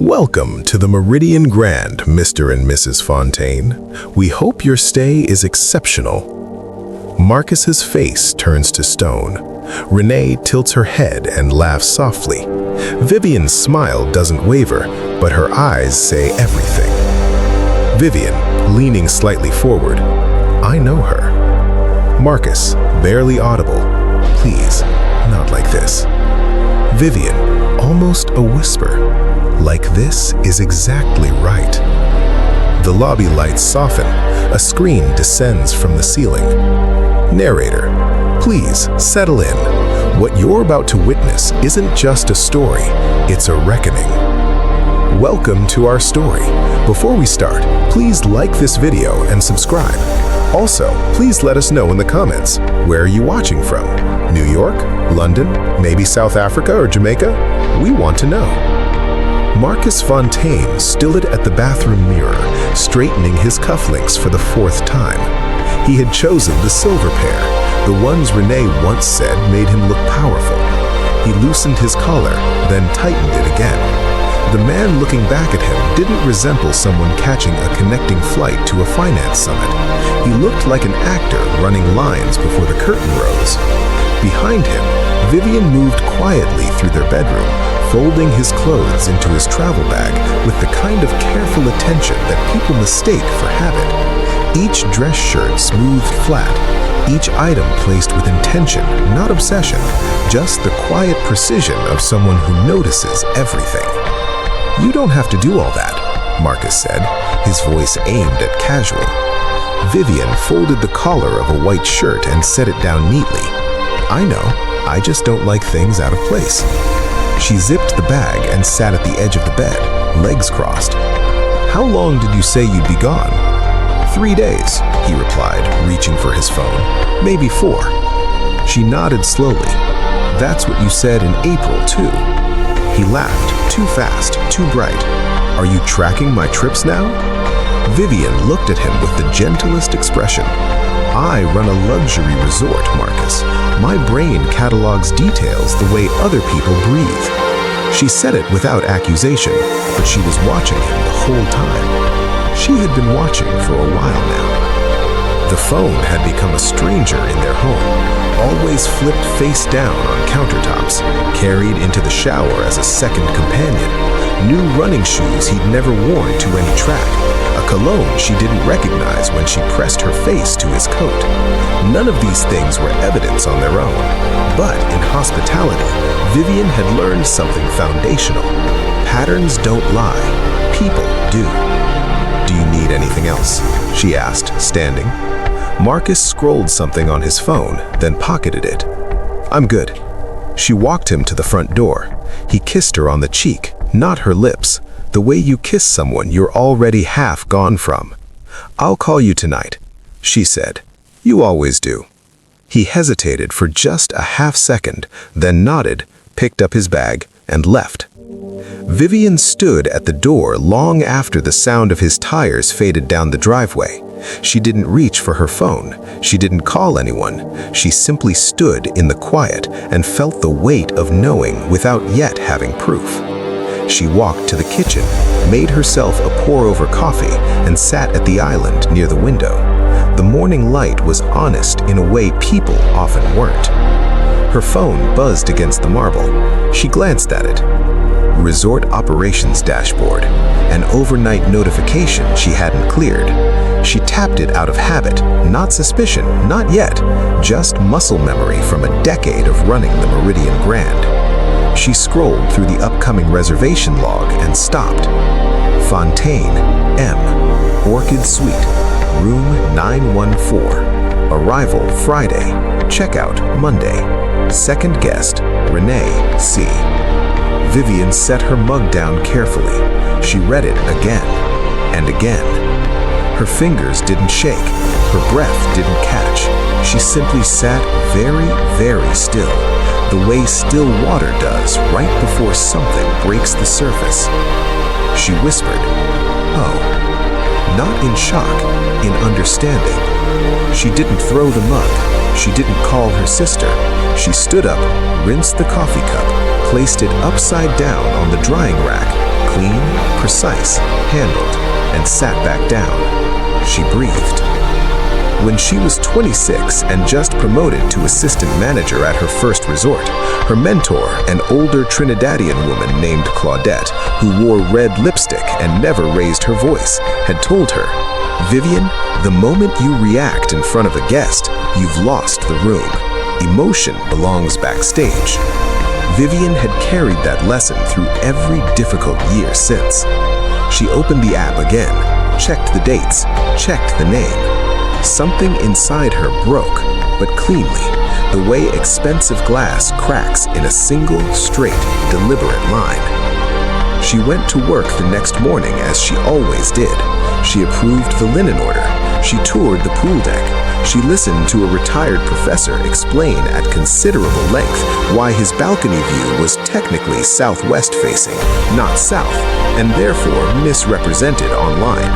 Welcome to the Meridian Grand, Mr. and Mrs. Fontaine. We hope your stay is exceptional. Marcus's face turns to stone. Renee tilts her head and laughs softly. Vivienne's smile doesn't waver, but her eyes say everything. Vivienne, leaning slightly forward. I know her. Marcus, barely audible. Please, not like this. Vivienne, almost a whisper. Like this is exactly right. The lobby lights soften. A screen descends from the ceiling. Narrator, please settle in. What you're about to witness isn't just a story, it's a reckoning. Welcome to our story. Before we start, please like this video and subscribe. Also, please let us know in the comments, where are you watching from? New York? London? Maybe South Africa or Jamaica? We want to know. Marcus Fontaine stood at the bathroom mirror, straightening his cufflinks for the fourth time. He had chosen the silver pair, the ones Renee once said made him look powerful. He loosened his collar, then tightened it again. The man looking back at him didn't resemble someone catching a connecting flight to a finance summit. He looked like an actor running lines before the curtain rose. Behind him, Vivienne moved quietly through their bedroom, folding his clothes into his travel bag with the kind of careful attention that people mistake for habit. Each dress shirt smoothed flat, each item placed with intention, not obsession, just the quiet precision of someone who notices everything. You don't have to do all that, Marcus said, his voice aimed at casual. Vivienne folded the collar of a white shirt and set it down neatly. I know, I just don't like things out of place. She zipped the bag and sat at the edge of the bed, legs crossed. How long did you say you'd be gone? 3 days, he replied, reaching for his phone. Maybe 4. She nodded slowly. That's what you said in April, too. He laughed, too fast, too bright. Are you tracking my trips now? Vivienne looked at him with the gentlest expression. I run a luxury resort, Marcus. My brain catalogs details the way other people breathe. She said it without accusation, but she was watching him the whole time. She had been watching for a while now. The phone had become a stranger in their home, always flipped face down on countertops, carried into the shower as a second companion, new running shoes he'd never worn to any track, a cologne she didn't recognize when she pressed her face to his coat. None of these things were evidence on their own, but in hospitality, Vivienne had learned something foundational. Patterns don't lie, people do. Do you need anything else? She asked, standing. Marcus scrolled something on his phone, then pocketed it. I'm good. She walked him to the front door. He kissed her on the cheek, not her lips, the way you kiss someone you're already half gone from. I'll call you tonight, she said. You always do. He hesitated for just a half second, then nodded, picked up his bag, and left. Vivienne stood at the door long after the sound of his tires faded down the driveway. She didn't reach for her phone. She didn't call anyone. She simply stood in the quiet and felt the weight of knowing without yet having proof. She walked to the kitchen, made herself a pour-over coffee, and sat at the island near the window. The morning light was honest in a way people often weren't. Her phone buzzed against the marble. She glanced at it. Resort operations dashboard, an overnight notification she hadn't cleared. She tapped it out of habit, not suspicion, not yet, just muscle memory from a decade of running the Meridian Grand. She scrolled through the upcoming reservation log and stopped. Fontaine, M. Orchid Suite, room 914. Arrival Friday, checkout Monday. Second guest, Renee, C. Vivienne set her mug down carefully. She read it again and again. Her fingers didn't shake. Her breath didn't catch. She simply sat very, very still, the way still water does right before something breaks the surface. She whispered, "Oh," not in shock, in understanding. She didn't throw the mug. She didn't call her sister. She stood up, rinsed the coffee cup, placed it upside down on the drying rack, clean, precise, handled, and sat back down. She breathed. When she was 26 and just promoted to assistant manager at her first resort, her mentor, an older Trinidadian woman named Claudette, who wore red lipstick and never raised her voice, had told her, "Vivienne, the moment you react in front of a guest, you've lost the room. Emotion belongs backstage." Vivienne had carried that lesson through every difficult year since. She opened the app again, checked the dates, checked the name. Something inside her broke, but cleanly, the way expensive glass cracks in a single, straight, deliberate line. She went to work the next morning as she always did. She approved the linen order. She toured the pool deck. She listened to a retired professor explain at considerable length why his balcony view was technically southwest facing, not south, and therefore misrepresented online.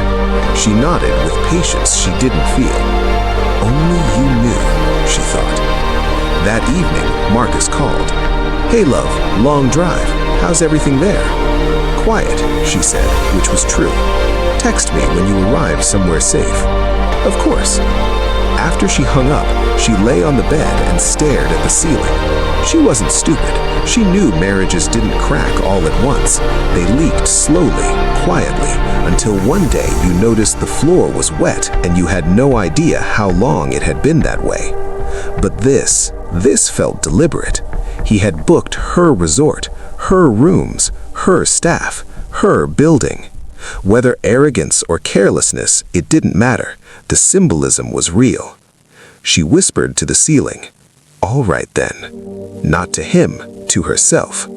She nodded with patience she didn't feel. Only you knew, she thought. That evening, Marcus called. "Hey love, long drive. How's everything there?" "Quiet," she said, which was true. "Text me when you arrive somewhere safe." "Of course." After she hung up, she lay on the bed and stared at the ceiling. She wasn't stupid. She knew marriages didn't crack all at once. They leaked slowly, quietly, until one day you noticed the floor was wet and you had no idea how long it had been that way. But this felt deliberate. He had booked her resort, her rooms, her staff, her building. Whether arrogance or carelessness, it didn't matter. The symbolism was real. She whispered to the ceiling, "All right then." Not to him, to herself.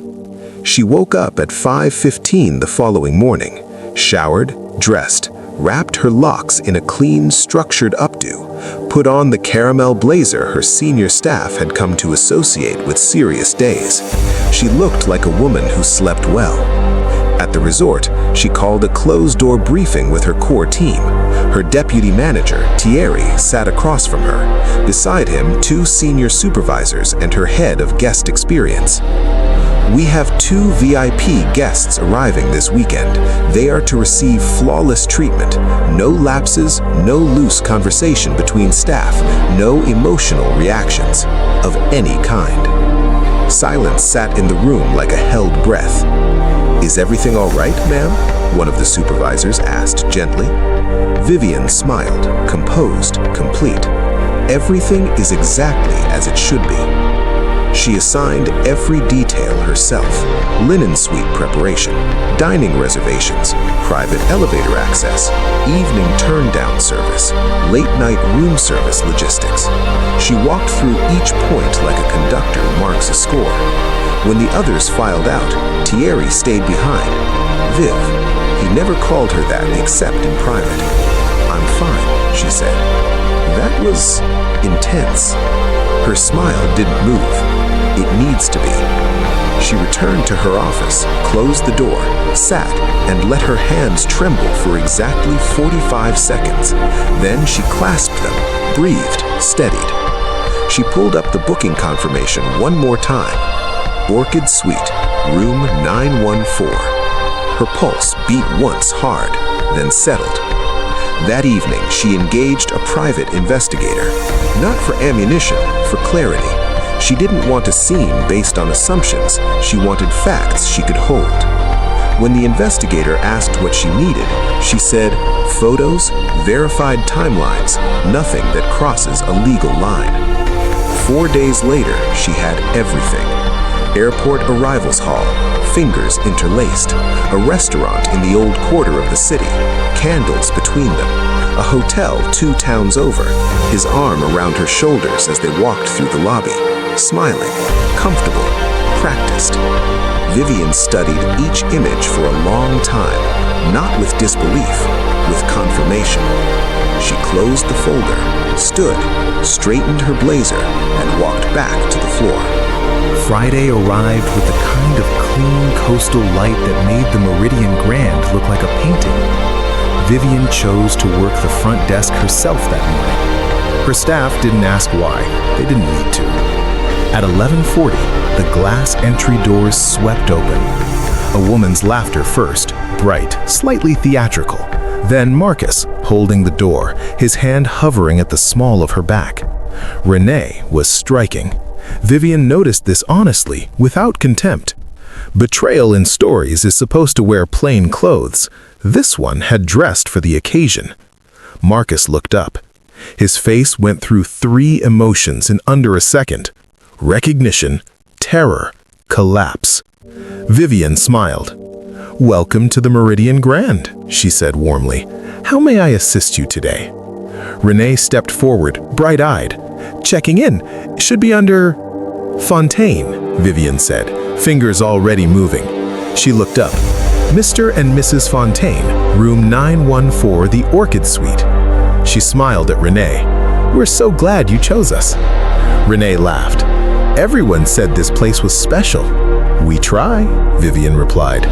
She woke up at 5:15 the following morning, showered, dressed, wrapped her locks in a clean, structured updo, put on the caramel blazer her senior staff had come to associate with serious days. She looked like a woman who slept well. At the resort, she called a closed-door briefing with her core team. Her deputy manager, Thierry, sat across from her. Beside him, 2 senior supervisors and her head of guest experience. "We have 2 VIP guests arriving this weekend. They are to receive flawless treatment. No lapses, no loose conversation between staff, no emotional reactions of any kind." Silence sat in the room like a held breath. "Is everything all right, ma'am?" one of the supervisors asked gently. Vivienne smiled, composed, complete. "Everything is exactly as it should be." She assigned every detail herself: linen suite preparation, dining reservations, private elevator access, evening turn-down service, late-night room service logistics. She walked through each point like a conductor marks a score. When the others filed out, Thierry stayed behind. Viv, he never called her that except in private. "I'm fine," she said. That was intense. Her smile didn't move. It needs to be. She returned to her office, closed the door, sat, and let her hands tremble for exactly 45 seconds. Then she clasped them, breathed, steadied. She pulled up the booking confirmation one more time. Orchid Suite, room 914. Her pulse beat once hard, then settled. That evening, she engaged a private investigator. Not for ammunition, for clarity. She didn't want a scene based on assumptions. She wanted facts she could hold. When the investigator asked what she needed, she said, "Photos, verified timelines, nothing that crosses a legal line." 4 days later, she had everything. Airport arrivals hall, fingers interlaced, a restaurant in the old quarter of the city, candles between them, a hotel 2 towns over, his arm around her shoulders as they walked through the lobby, smiling, comfortable, practiced. Vivienne studied each image for a long time, not with disbelief, with confirmation. She closed the folder, stood, straightened her blazer, and walked back to the floor. Friday arrived with the kind of clean coastal light that made the Meridian Grand look like a painting. Vivienne chose to work the front desk herself that morning. Her staff didn't ask why. They didn't need to. At 11:40, the glass entry doors swept open. A woman's laughter first, bright, slightly theatrical. Then Marcus, holding the door, his hand hovering at the small of her back. Renee was striking. Vivienne noticed this honestly, without contempt. Betrayal in stories is supposed to wear plain clothes. This one had dressed for the occasion. Marcus looked up. His face went through 3 emotions in under a second: recognition, terror, collapse. Vivienne smiled. "Welcome to the Meridian Grand," she said warmly. "How may I assist you today?" Renee stepped forward, bright-eyed. "Checking in. Should be under Fontaine," Vivienne said, fingers already moving. She looked up. "Mr. and Mrs. Fontaine, room 914, the Orchid Suite." She smiled at Renee. "We're so glad you chose us." Renee laughed. "Everyone said this place was special." "We try," Vivienne replied.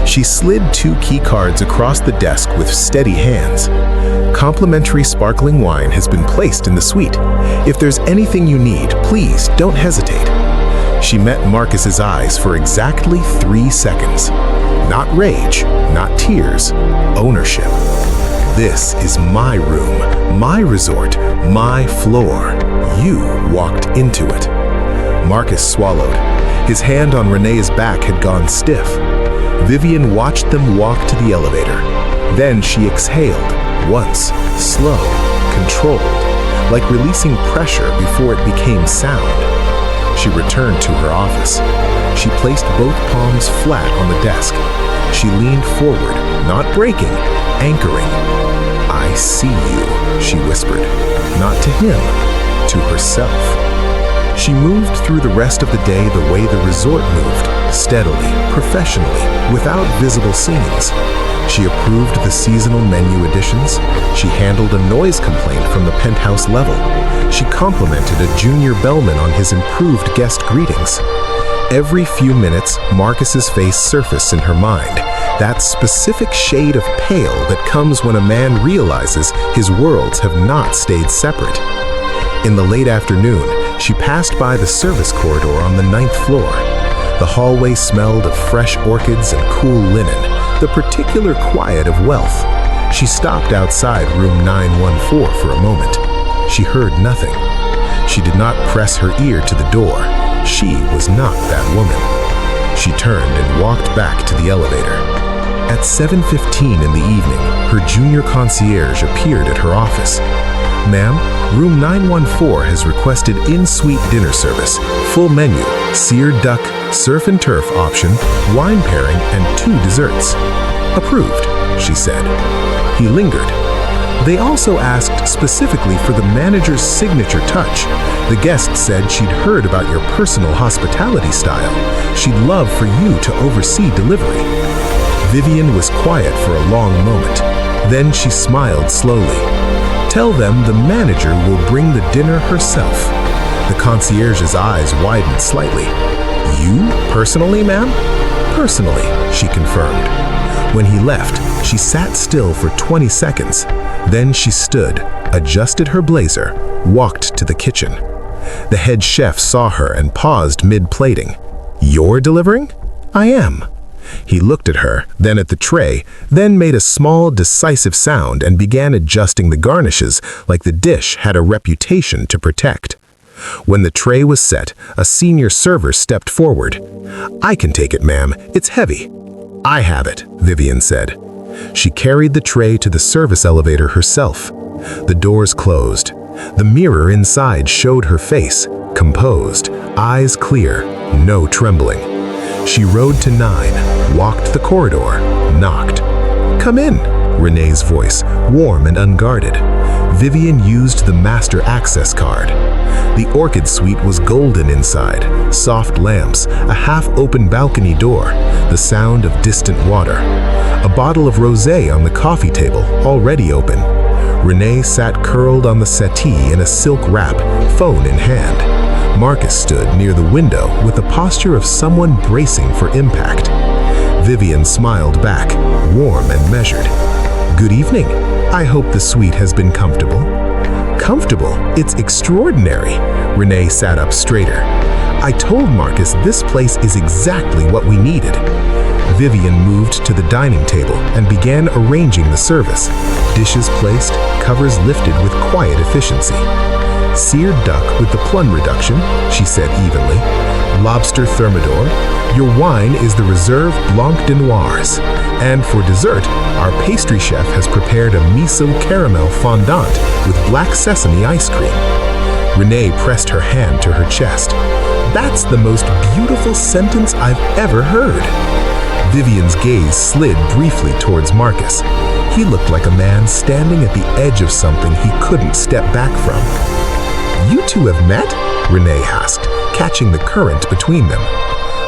She slid 2 key cards across the desk with steady hands. "Complimentary sparkling wine has been placed in the suite. If there's anything you need, please don't hesitate." She met Marcus's eyes for exactly 3 seconds. Not rage, not tears, ownership. "This is my room, my resort, my floor. You walked into it." Marcus swallowed. His hand on Renee's back had gone stiff. Vivienne watched them walk to the elevator. Then she exhaled, once, slow, controlled, like releasing pressure before it became sound. She returned to her office. She placed both palms flat on the desk. She leaned forward, not breaking, anchoring. "I see you," she whispered, not to him, to herself. She moved through the rest of the day the way the resort moved, steadily, professionally, without visible scenes. She approved the seasonal menu additions. She handled a noise complaint from the penthouse level. She complimented a junior bellman on his improved guest greetings. Every few minutes, Marcus's face surfaced in her mind, that specific shade of pale that comes when a man realizes his worlds have not stayed separate. In the late afternoon, she passed by the service corridor on the 9th floor. The hallway smelled of fresh orchids and cool linen, the particular quiet of wealth. She stopped outside room 914 for a moment. She heard nothing. She did not press her ear to the door. She was not that woman. She turned and walked back to the elevator. At 7:15 in the evening, her junior concierge appeared at her office. "Ma'am, room 914 has requested in-suite dinner service, full menu, seared duck, surf and turf option, wine pairing, and 2 desserts." "Approved," she said. He lingered. "They also asked specifically for the manager's signature touch. The guest said she'd heard about your personal hospitality style. She'd love for you to oversee delivery." Vivienne was quiet for a long moment. Then she smiled slowly. "Tell them the manager will bring the dinner herself." The concierge's eyes widened slightly. "You, personally, ma'am?" "Personally," she confirmed. When he left, she sat still for 20 seconds. Then she stood, adjusted her blazer, walked to the kitchen. The head chef saw her and paused mid-plating. "You're delivering?" "I am." He looked at her, then at the tray, then made a small, decisive sound and began adjusting the garnishes like the dish had a reputation to protect. When the tray was set, a senior server stepped forward. "I can take it, ma'am. It's heavy." "I have it," Vivienne said. She carried the tray to the service elevator herself. The doors closed. The mirror inside showed her face, composed, eyes clear, no trembling. She rode to 9, walked the corridor, knocked. "Come in," Renee's voice, warm and unguarded. Vivienne used the master access card. The Orchid Suite was golden inside, soft lamps, a half-open balcony door, the sound of distant water. A bottle of rosé on the coffee table, already open. Renee sat curled on the settee in a silk wrap, phone in hand. Marcus stood near the window with the posture of someone bracing for impact. Vivienne smiled back, warm and measured. "Good evening. I hope the suite has been comfortable." "Comfortable? It's extraordinary." Renee sat up straighter. "I told Marcus this place is exactly what we needed." Vivienne moved to the dining table and began arranging the service. Dishes placed, covers lifted with quiet efficiency. "Seared duck with the plum reduction," she said evenly. "Lobster thermidor. Your wine is the Reserve Blanc de Noirs. And for dessert, our pastry chef has prepared a miso caramel fondant with black sesame ice cream." Renee pressed her hand to her chest. "That's the most beautiful sentence I've ever heard." Vivienne's gaze slid briefly towards Marcus. He looked like a man standing at the edge of something he couldn't step back from. "You two have met?" Renee asked, catching the current between them.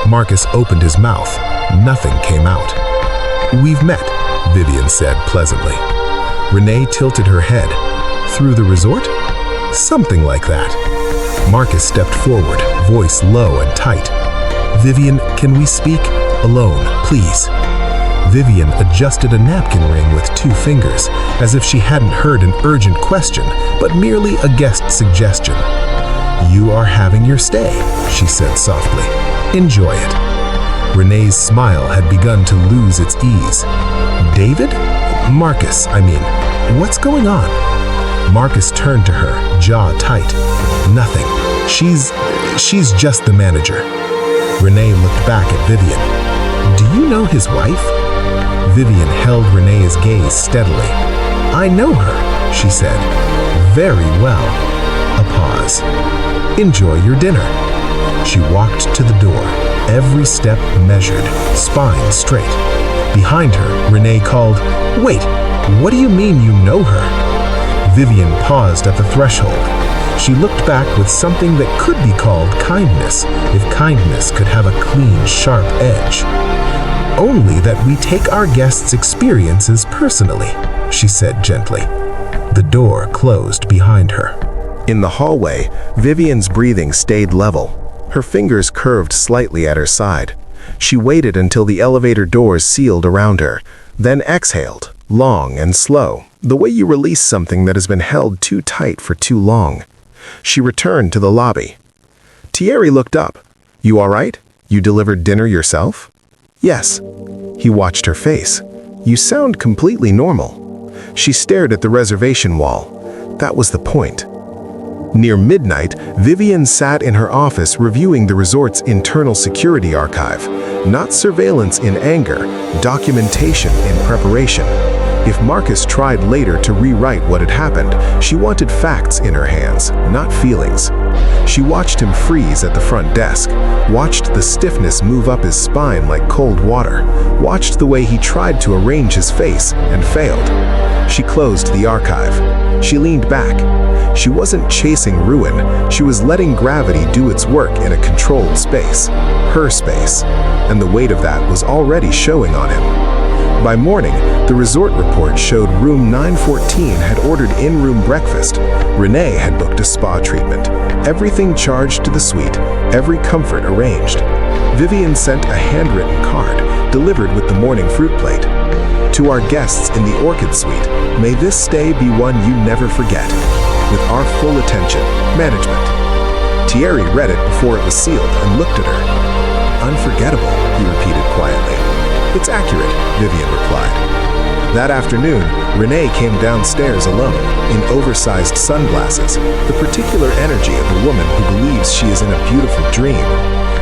Marcus opened his mouth. Nothing came out. "We've met," Vivienne said pleasantly. Renee tilted her head. "Through the resort?" "Something like that." Marcus stepped forward, voice low and tight. "Vivienne, can we speak? Alone, please." Vivienne adjusted a napkin ring with 2 fingers, as if she hadn't heard an urgent question, but merely a guest suggestion. "You are having your stay," she said softly. "Enjoy it." Renee's smile had begun to lose its ease. "David? Marcus, I mean. What's going on?" Marcus turned to her, jaw tight. "Nothing. She's just the manager." Renee looked back at Vivienne. "Do you know his wife?" Vivienne held Renee's gaze steadily. "I know her," she said. "Very well." A pause. "Enjoy your dinner." She walked to the door, every step measured, spine straight. Behind her, Renee called, "Wait, what do you mean you know her?" Vivienne paused at the threshold. She looked back with something that could be called kindness, if kindness could have a clean, sharp edge. "Only that we take our guests' experiences personally," she said gently. The door closed behind her. In the hallway, Vivienne's breathing stayed level. Her fingers curved slightly at her side. She waited until the elevator doors sealed around her, then exhaled, long and slow, the way you release something that has been held too tight for too long. She returned to the lobby. Thierry looked up. "You all right? You delivered dinner yourself?" "Yes." He watched her face. "You sound completely normal." She stared at the reservation wall. That was the point. Near midnight, Vivienne sat in her office reviewing the resort's internal security archive. Not surveillance in anger, documentation in preparation. If Marcus tried later to rewrite what had happened, she wanted facts in her hands, not feelings. She watched him freeze at the front desk, watched the stiffness move up his spine like cold water, watched the way he tried to arrange his face and failed. She closed the archive. She leaned back. She wasn't chasing ruin, she was letting gravity do its work in a controlled space, her space, and the weight of that was already showing on him. By morning, the resort report showed room 914 had ordered in-room breakfast. Renee had booked a spa treatment, everything charged to the suite, every comfort arranged. Vivienne sent a handwritten card, delivered with the morning fruit plate. "To our guests in the Orchid Suite, may this stay be one you never forget. With our full attention, management." Thierry read it before it was sealed and looked at her. "Unforgettable," he repeated quietly. "It's accurate," Vivienne replied. That afternoon, Renee came downstairs alone, in oversized sunglasses, the particular energy of a woman who believes she is in a beautiful dream.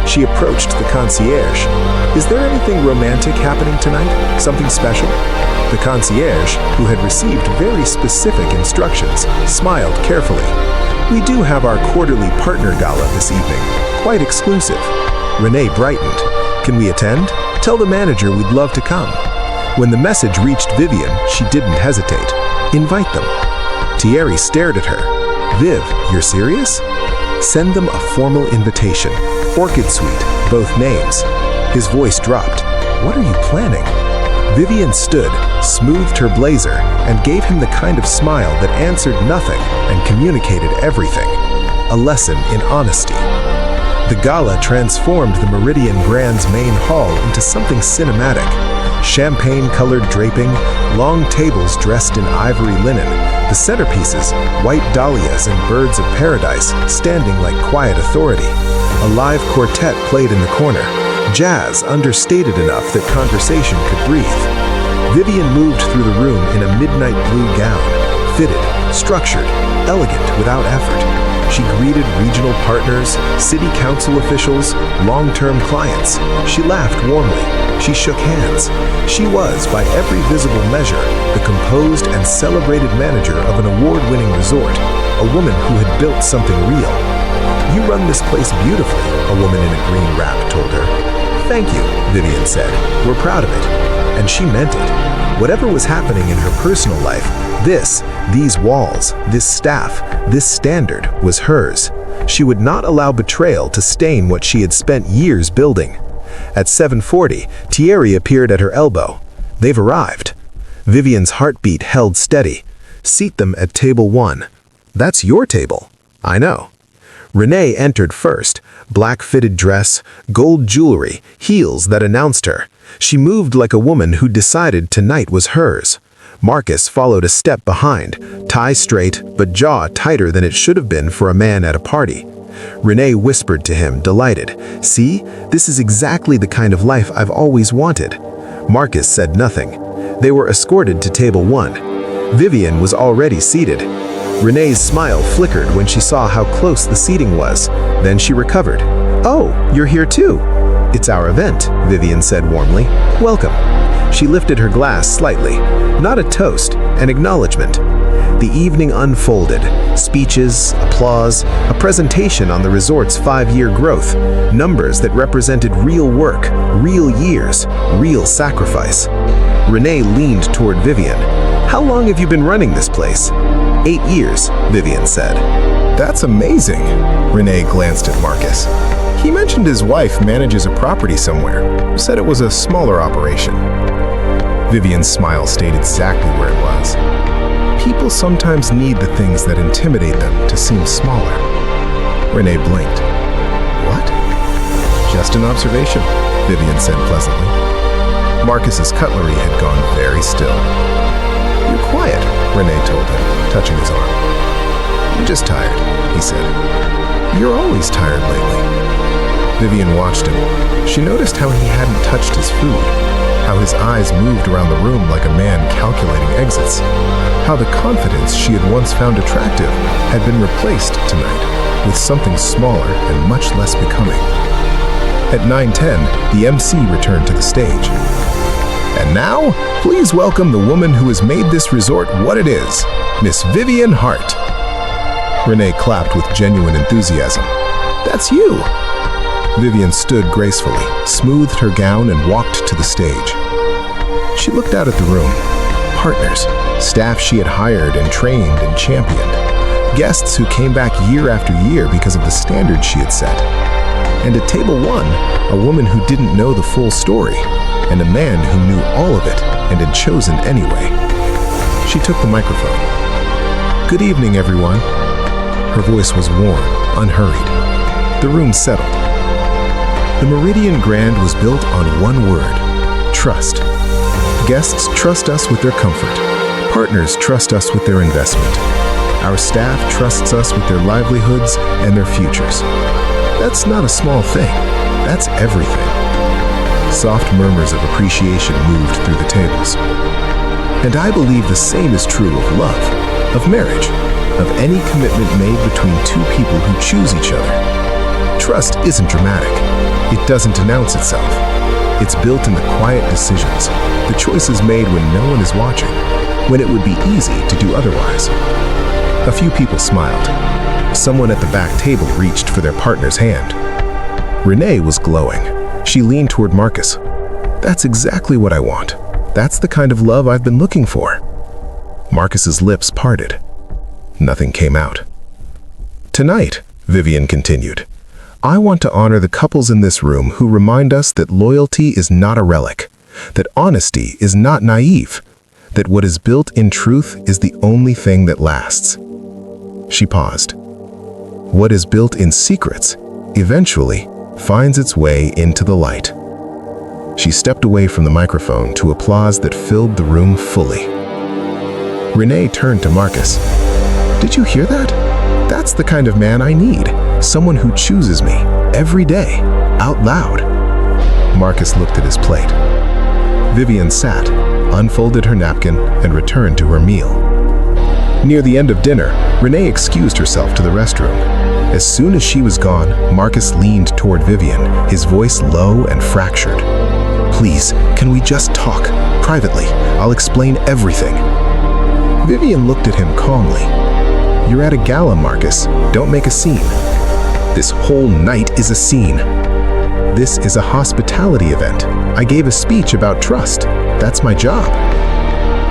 She approached the concierge. "Is there anything romantic happening tonight? Something special?" The concierge, who had received very specific instructions, smiled carefully. "We do have our quarterly partner gala this evening. Quite exclusive." Renee brightened. "Can we attend? Tell the manager we'd love to come." When the message reached Vivienne, she didn't hesitate. "Invite them." Thierry stared at her. "Viv, you're serious?" "Send them a formal invitation. Orchid Suite, both names." His voice dropped. "What are you planning?" Vivienne stood, smoothed her blazer, and gave him the kind of smile that answered nothing and communicated everything. A lesson in honesty. The gala transformed the Meridian Grand's main hall into something cinematic. Champagne-colored draping, long tables dressed in ivory linen, the centerpieces, white dahlias and birds of paradise, standing like quiet authority. A live quartet played in the corner, jazz understated enough that conversation could breathe. Vivienne moved through the room in a midnight blue gown, fitted, structured, elegant without effort. She greeted regional partners, city council officials, long-term clients. She laughed warmly. She shook hands. She was, by every visible measure, the composed and celebrated manager of an award-winning resort, a woman who had built something real. "You run this place beautifully," a woman in a green wrap told her. "Thank you," Vivienne said. "We're proud of it." And she meant it. Whatever was happening in her personal life, these walls, this staff, this standard was hers. She would not allow betrayal to stain what she had spent years building. At 7:40, Thierry appeared at her elbow. "They've arrived." Vivienne's heartbeat held steady. "Seat them at table 1. "That's your table." "I know." Renee entered first, black-fitted dress, gold jewelry, heels that announced her. She moved like a woman who decided tonight was hers. Marcus followed a step behind, tie straight but jaw tighter than it should have been for a man at a party. Renee whispered to him, delighted, "See, this is exactly the kind of life I've always wanted." Marcus said nothing. They were escorted to table 1. Vivienne was already seated. Renee's smile flickered when she saw how close the seating was. Then she recovered. "Oh, you're here too." "It's our event," Vivienne said warmly. "Welcome." She lifted her glass slightly. Not a toast, an acknowledgement. The evening unfolded. Speeches, applause, a presentation on the resort's 5-year growth, numbers that represented real work, real years, real sacrifice. Renee leaned toward Vivienne. "How long have you been running this place?" 8 years, Vivienne said. "That's amazing." Renee glanced at Marcus. "He mentioned his wife manages a property somewhere. Said it was a smaller operation." Vivienne's smile stayed exactly where it was. People sometimes need the things that intimidate them to seem smaller. Renee blinked. "What?" "Just an observation," Vivienne said pleasantly. Marcus's cutlery had gone very still. "You're quiet," Renee told him, touching his arm. "I'm just tired," he said. "You're always tired lately." Vivienne watched him. She noticed how he hadn't touched his food, how his eyes moved around the room like a man calculating exits, how the confidence she had once found attractive had been replaced tonight with something smaller and much less becoming. At 9:10, the MC returned to the stage. "And now, please welcome the woman who has made this resort what it is, Miss Vivienne Hart." Renee clapped with genuine enthusiasm. "That's you." Vivienne stood gracefully, smoothed her gown, and walked to the stage. She looked out at the room. Partners, staff she had hired and trained and championed, guests who came back year after year because of the standards she had set. And at table 1, a woman who didn't know the full story, and a man who knew all of it and had chosen anyway. She took the microphone. "Good evening, everyone." Her voice was warm, unhurried. The room settled. The Meridian Grand was built on one word: trust. Guests trust us with their comfort. Partners trust us with their investment. Our staff trusts us with their livelihoods and their futures. That's not a small thing. That's everything. Soft murmurs of appreciation moved through the tables. And I believe the same is true of love, of marriage, of any commitment made between two people who choose each other. Trust isn't dramatic. It doesn't announce itself. It's built in the quiet decisions, the choices made when no one is watching, when it would be easy to do otherwise. A few people smiled. Someone at the back table reached for their partner's hand. Renee was glowing. She leaned toward Marcus. "That's exactly what I want. That's the kind of love I've been looking for." Marcus's lips parted. Nothing came out. "Tonight," Vivienne continued, "I want to honor the couples in this room who remind us that loyalty is not a relic, that honesty is not naive, that what is built in truth is the only thing that lasts." She paused. What is built in secrets eventually finds its way into the light. She stepped away from the microphone to applause that filled the room fully. Renee turned to Marcus. "Did you hear that? That's the kind of man I need. Someone who chooses me, every day, out loud." Marcus looked at his plate. Vivienne sat, unfolded her napkin, and returned to her meal. Near the end of dinner, Renee excused herself to the restroom. As soon as she was gone, Marcus leaned toward Vivienne, his voice low and fractured. "Please, can we just talk? Privately. I'll explain everything." Vivienne looked at him calmly. "You're at a gala, Marcus. Don't make a scene." "This whole night is a scene. This is a hospitality event. I gave a speech about trust. That's my job."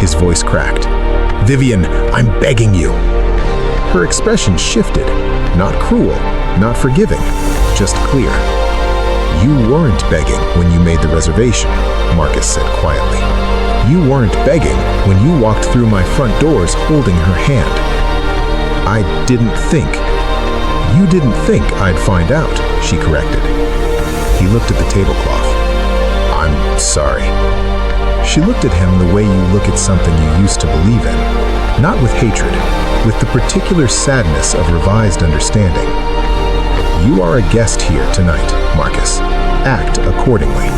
His voice cracked. "Vivienne, I'm begging you." Her expression shifted. Not cruel, not forgiving, just clear. "You weren't begging when you made the reservation," Marcus said quietly. "You weren't begging when you walked through my front doors holding her hand. I didn't think. You didn't think I'd find out," she corrected. He looked at the tablecloth. "I'm sorry." She looked at him the way you look at something you used to believe in, not with hatred, with the particular sadness of revised understanding. "You are a guest here tonight, Marcus. Act accordingly."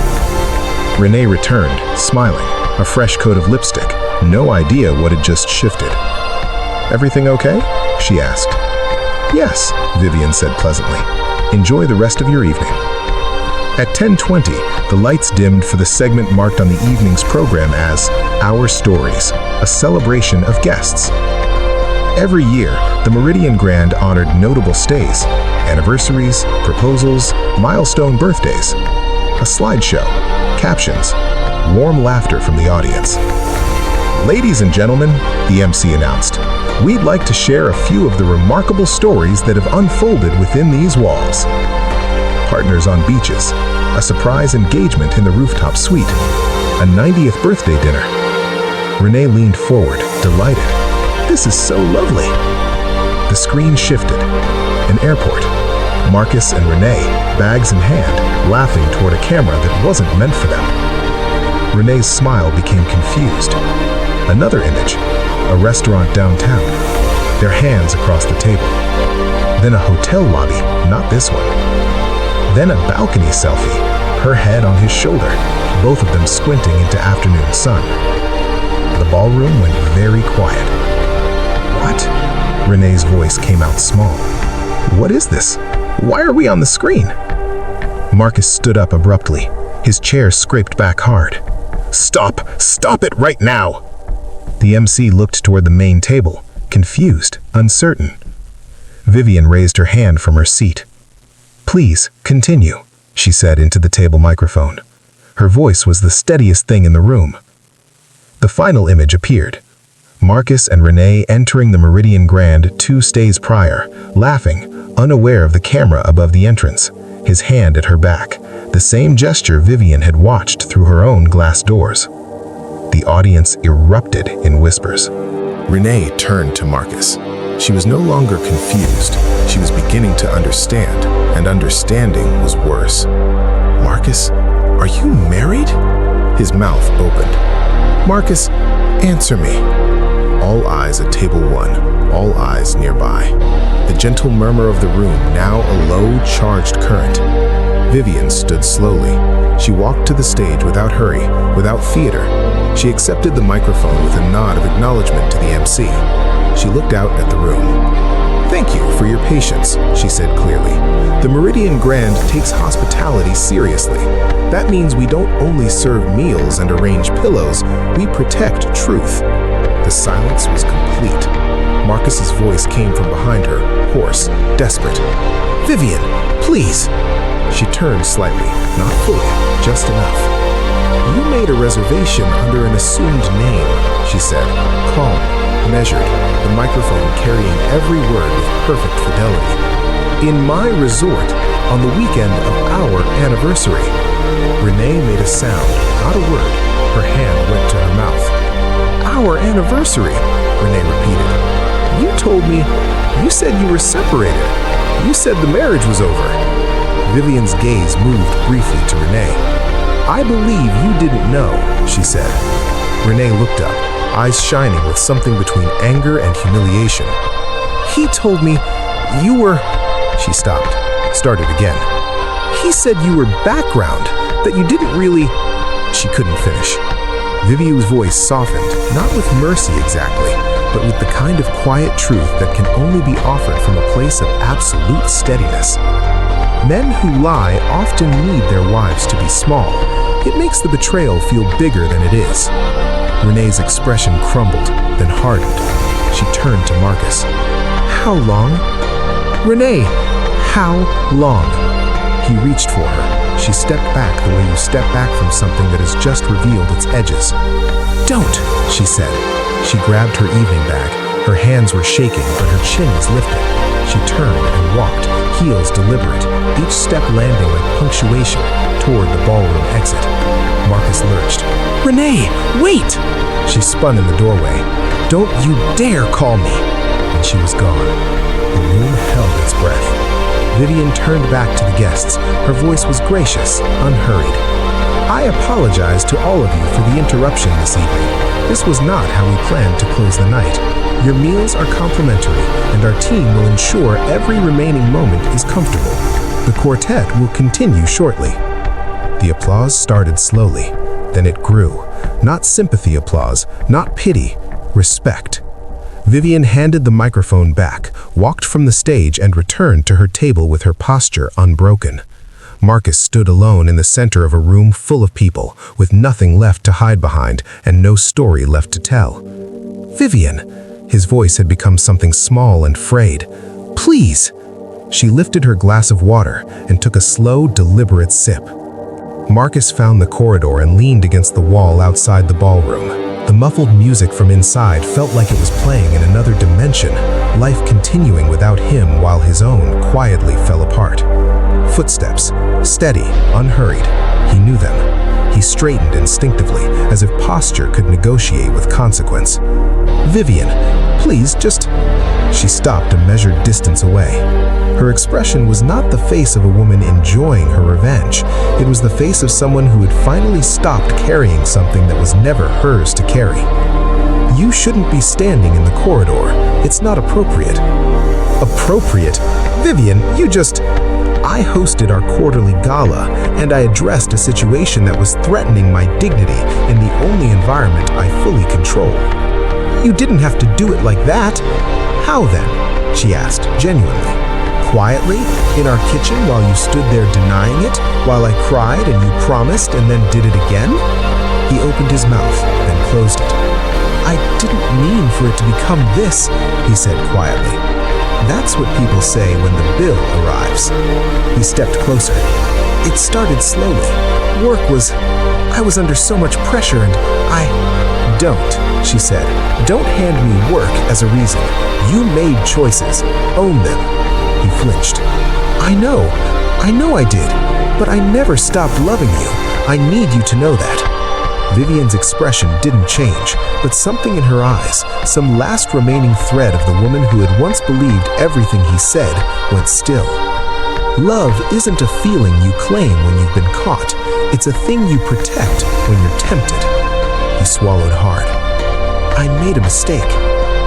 Renee returned, smiling, a fresh coat of lipstick, no idea what had just shifted. "Everything okay?" she asked. "Yes," Vivienne said pleasantly. "Enjoy the rest of your evening." At 10:20, the lights dimmed for the segment marked on the evening's program as Our Stories, a celebration of guests. Every year, the Meridian Grand honored notable stays, anniversaries, proposals, milestone birthdays. A slideshow, captions, warm laughter from the audience. "Ladies and gentlemen," the MC announced, "we'd like to share a few of the remarkable stories that have unfolded within these walls. Partners on beaches, a surprise engagement in the rooftop suite, a 90th birthday dinner." Renee leaned forward, delighted. "This is so lovely." The screen shifted. An airport. Marcus and Renee, bags in hand, laughing toward a camera that wasn't meant for them. Renee's smile became confused. Another image. A restaurant downtown. Their hands across the table. Then a hotel lobby, not this one. Then a balcony selfie, her head on his shoulder, both of them squinting into afternoon sun. The ballroom went very quiet. "What?" Renee's voice came out small. "What is this? Why are we on the screen?" Marcus stood up abruptly, his chair scraped back hard. "Stop! Stop it right now!" The MC looked toward the main table, confused, uncertain. Vivienne raised her hand from her seat. "Please, continue," she said into the table microphone. Her voice was the steadiest thing in the room. The final image appeared. Marcus and Renee entering the Meridian Grand 2 stays prior, laughing, unaware of the camera above the entrance, his hand at her back, the same gesture Vivienne had watched through her own glass doors. The audience erupted in whispers. Renee turned to Marcus. She was no longer confused. She was beginning to understand, and understanding was worse. "Marcus, are you married?" His mouth opened. "Marcus, answer me." All eyes at table 1, all eyes nearby. The gentle murmur of the room, now a low, charged current. Vivienne stood slowly. She walked to the stage without hurry, without theater. She accepted the microphone with a nod of acknowledgement to the MC. She looked out at the room. "Thank you for your patience," she said clearly. "The Meridian Grand takes hospitality seriously. That means we don't only serve meals and arrange pillows, we protect truth." The silence was complete. Marcus's voice came from behind her, hoarse, desperate. "Vivienne, please!" She turned slightly, not fully, just enough. "You made a reservation under an assumed name," she said, calm, measured, the microphone carrying every word with perfect fidelity. "In my resort, on the weekend of our anniversary." Renee made a sound, not a word. Her hand went to her mouth. "Our anniversary," Renee repeated. "You told me, you said you were separated. You said the marriage was over." Vivienne's gaze moved briefly to Renee. "I believe you didn't know," she said. Renee looked up, eyes shining with something between anger and humiliation. "He told me you were..." She stopped, started again. "He said you were background, that you didn't really... She couldn't finish. Vivienne's voice softened, not with mercy exactly, but with the kind of quiet truth that can only be offered from a place of absolute steadiness. Men who lie often need their wives to be small. It makes the betrayal feel bigger than it is. Renee's expression crumbled, then hardened. She turned to Marcus. How long? Renee, how long? He reached for her. She stepped back the way you step back from something that has just revealed its edges. Don't, she said. She grabbed her evening bag. Her hands were shaking, but her chin was lifted. She turned and walked, heels deliberate, each step landing like punctuation, toward the ballroom exit. Marcus lurched. Renee, wait! She spun in the doorway. Don't you dare call me! And she was gone. The room held its breath. Vivienne turned back to the guests. Her voice was gracious, unhurried. I apologize to all of you for the interruption this evening. This was not how we planned to close the night. Your meals are complimentary, and our team will ensure every remaining moment is comfortable. The quartet will continue shortly. The applause started slowly. Then it grew. Not sympathy applause, not pity, respect. Vivienne handed the microphone back, walked from the stage, and returned to her table with her posture unbroken. Marcus stood alone in the center of a room full of people, with nothing left to hide behind and no story left to tell. Vivienne, his voice had become something small and frayed. Please! She lifted her glass of water and took a slow, deliberate sip. Marcus found the corridor and leaned against the wall outside the ballroom. The muffled music from inside felt like it was playing in another dimension, life continuing without him while his own quietly fell apart. Footsteps, steady, unhurried. He knew them. He straightened instinctively, as if posture could negotiate with consequence. Vivienne, please, just... She stopped a measured distance away. Her expression was not the face of a woman enjoying her revenge. It was the face of someone who had finally stopped carrying something that was never hers to carry. You shouldn't be standing in the corridor. It's not appropriate. Appropriate? Vivienne, you just... I hosted our quarterly gala, and I addressed a situation that was threatening my dignity in the only environment I fully control. You didn't have to do it like that. How then? She asked, genuinely. Quietly, in our kitchen while you stood there denying it, while I cried and you promised and then did it again? He opened his mouth, then closed it. I didn't mean for it to become this, he said quietly. That's what people say when the bill arrives. He stepped closer. It started slowly. I was under so much pressure and Don't, she said. Don't hand me work as a reason. You made choices. Own them. He flinched. I know I did, but I never stopped loving you. I need you to know that. Vivienne's expression didn't change, but something in her eyes, some last remaining thread of the woman who had once believed everything he said, went still. Love isn't a feeling you claim when you've been caught. It's a thing you protect when you're tempted. He swallowed hard. I made a mistake.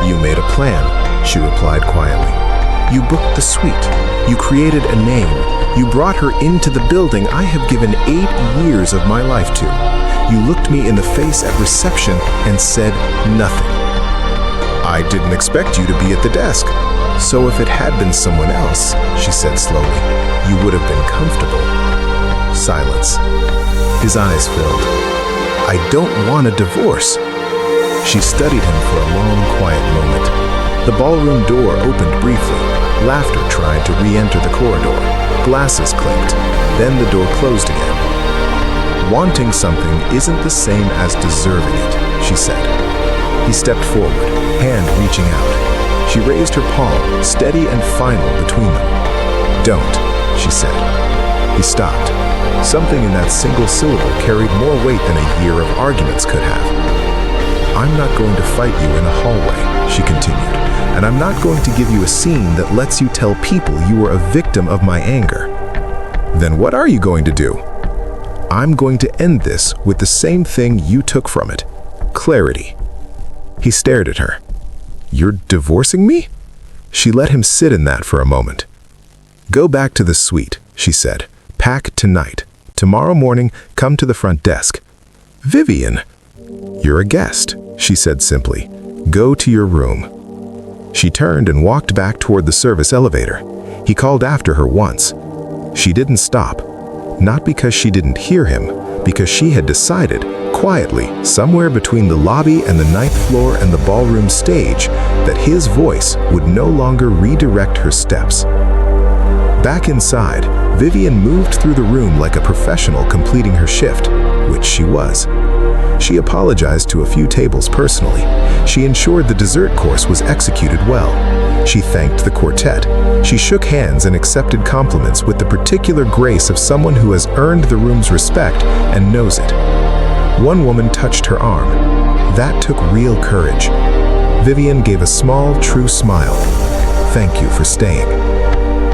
You made a plan, she replied quietly. You booked the suite. You created a name. You brought her into the building I have given 8 years of my life to. You looked me in the face at reception and said nothing. I didn't expect you to be at the desk. So if it had been someone else, she said slowly, you would have been comfortable. Silence. His eyes filled. I don't want a divorce. She studied him for a long, quiet moment. The ballroom door opened briefly. Laughter tried to re-enter the corridor. Glasses clinked. Then the door closed again. Wanting something isn't the same as deserving it, she said. He stepped forward, hand reaching out. She raised her palm, steady and final between them. Don't, she said. He stopped. Something in that single syllable carried more weight than a year of arguments could have. I'm not going to fight you in the hallway, she continued, and I'm not going to give you a scene that lets you tell people you were a victim of my anger. Then what are you going to do? I'm going to end this with the same thing you took from it. Clarity. He stared at her. You're divorcing me? She let him sit in that for a moment. Go back to the suite, she said. Pack tonight. Tomorrow morning, come to the front desk." "Vivienne." "You're a guest," she said simply. "Go to your room." She turned and walked back toward the service elevator. He called after her once. She didn't stop. Not because she didn't hear him, because she had decided, quietly, somewhere between the lobby and the 9th floor and the ballroom stage, that his voice would no longer redirect her steps. Back inside, Vivienne moved through the room like a professional completing her shift, which she was. She apologized to a few tables personally. She ensured the dessert course was executed well. She thanked the quartet. She shook hands and accepted compliments with the particular grace of someone who has earned the room's respect and knows it. One woman touched her arm. That took real courage. Vivienne gave a small, true smile. "Thank you for staying."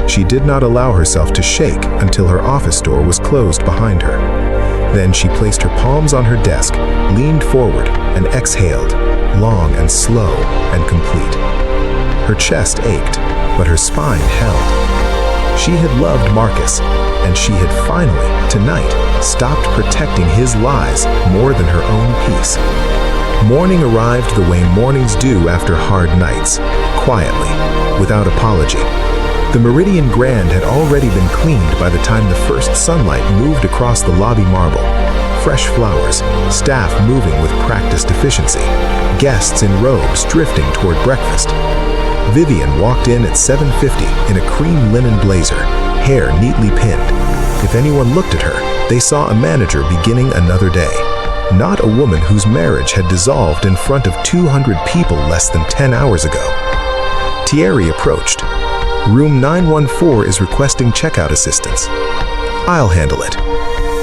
She did not allow herself to shake until her office door was closed behind her. Then she placed her palms on her desk, leaned forward, and exhaled, long and slow and complete. Her chest ached, but her spine held. She had loved Marcus, and she had finally, tonight, stopped protecting his lies more than her own peace. Morning arrived the way mornings do after hard nights, quietly, without apology. The Meridian Grand had already been cleaned by the time the first sunlight moved across the lobby marble. Fresh flowers, staff moving with practiced efficiency, guests in robes drifting toward breakfast. Vivienne walked in at 7:50 in a cream linen blazer, hair neatly pinned. If anyone looked at her, they saw a manager beginning another day, not a woman whose marriage had dissolved in front of 200 people less than 10 hours ago. Thierry approached. "Room 914 is requesting checkout assistance." "I'll handle it."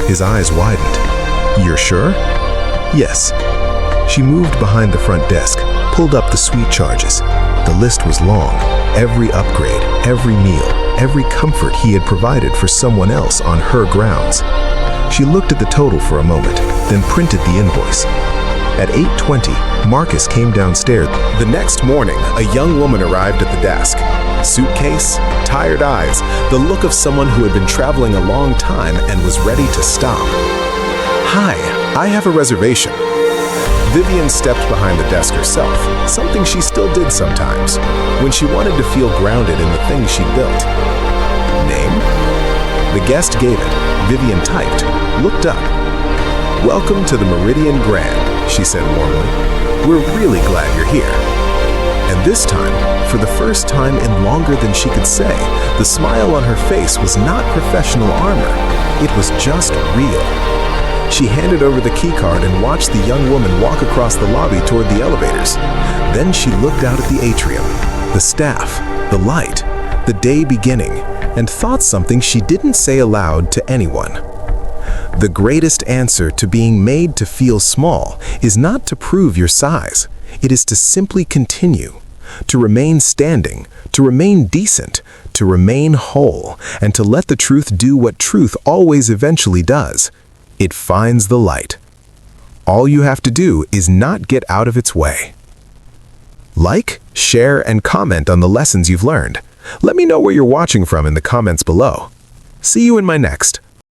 His eyes widened. "You're sure?" "Yes." She moved behind the front desk, pulled up the suite charges. The list was long. Every upgrade, every meal, every comfort he had provided for someone else on her grounds. She looked at the total for a moment, then printed the invoice. At 8:20, Marcus came downstairs. The next morning, a young woman arrived at the desk. Suitcase, tired eyes, the look of someone who had been traveling a long time and was ready to stop. "Hi, I have a reservation." Vivienne stepped behind the desk herself, something she still did sometimes, when she wanted to feel grounded in the things she'd built. "Name?" The guest gave it. Vivienne typed, looked up. "Welcome to the Meridian Grand," she said warmly. "We're really glad you're here." And this time, for the first time in longer than she could say, the smile on her face was not professional armor. It was just real. She handed over the key card and watched the young woman walk across the lobby toward the elevators. Then she looked out at the atrium, the staff, the light, the day beginning, and thought something she didn't say aloud to anyone. The greatest answer to being made to feel small is not to prove your size. It is to simply continue, to remain standing, to remain decent, to remain whole, and to let the truth do what truth always eventually does. It finds the light. All you have to do is not get out of its way. Like, share, and comment on the lessons you've learned. Let me know where you're watching from in the comments below. See you in my next.